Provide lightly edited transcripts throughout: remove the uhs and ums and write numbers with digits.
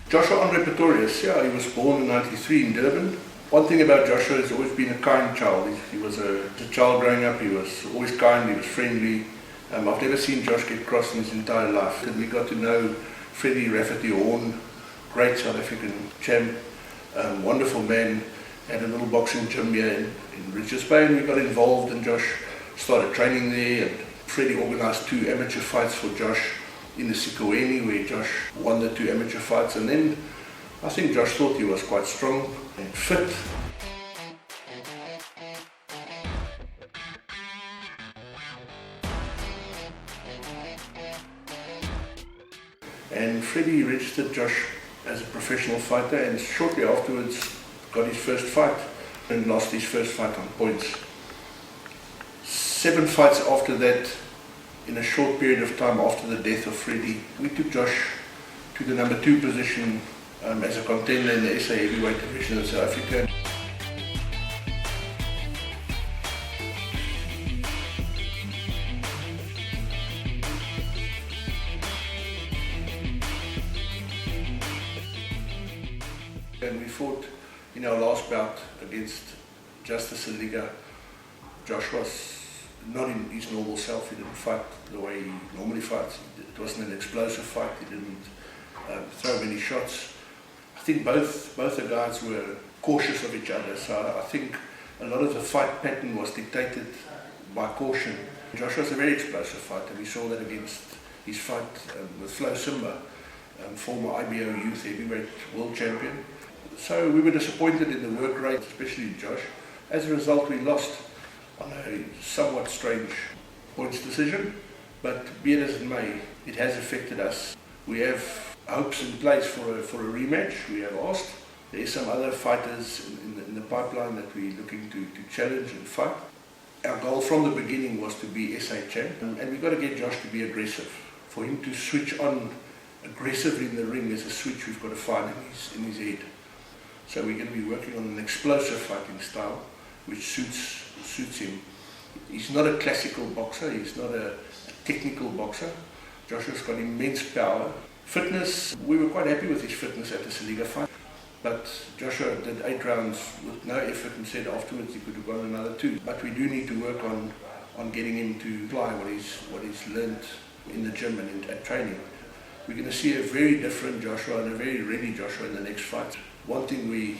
Josh Pretorius, yeah, he was born in '93 in Durban. One thing about Joshua, he's always been a kind child. He was a child growing up, he was always kind, he was friendly. I've never seen Josh get cross in his entire life. And we got to know Freddie Rafferty Horn, great South African champ, wonderful man, had a little boxing gym here in Richards Bay, and we got involved, and Josh started training there, and Freddie organised 2 amateur fights for Josh in the Sikhoweni, where Josh won the 2 amateur fights, and then I think Josh thought he was quite strong and fit. And Freddie registered Josh as a professional fighter, and shortly afterwards got his first fight and lost his first fight on points. 7 fights after that, in a short period of time after the death of Freddie, we took Josh to the number 2 position as a contender in the SA heavyweight division in South Africa. And we fought in our last bout against Justice Saliga. Josh was not in his normal self. He didn't fight the way he normally fights. It wasn't an explosive fight. He didn't throw many shots. I think both the guys were cautious of each other. So I think a lot of the fight pattern was dictated by caution. Josh was a very explosive fighter. We saw that against his fight with Flo Simba, former IBO youth heavyweight world champion. So we were disappointed in the work rate, especially Josh. As a result, we lost on a somewhat strange points decision, but be it as it may, it has affected us. We have hopes in place for a rematch. We have asked. There are some other fighters in the pipeline that we're looking to challenge and fight. Our goal from the beginning was to be SA champ, and we've got to get Josh to be aggressive. For him to switch on aggressively in the ring, there's a switch we've got to find in his head. So we're going to be working on an explosive fighting style which suits him. He's not a classical boxer, he's not a technical boxer. Joshua's got immense power. Fitness, we were quite happy with his fitness at the Saliga fight, but Joshua did 8 rounds with no effort and said afterwards he could have gone another 2. But we do need to work on getting him to apply what he's learned in the gym and at training. We're going to see a very different Joshua and a very ready Joshua in the next fight. One thing we're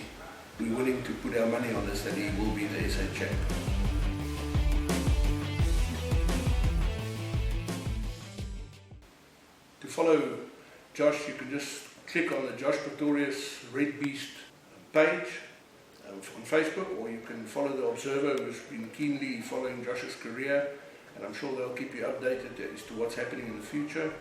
willing to put our money on is that he will be the SA champ. To follow Josh, you can just click on the Josh Pretorius Red Beast page on Facebook, or you can follow the Observer, who's been keenly following Josh's career, and I'm sure they'll keep you updated as to what's happening in the future.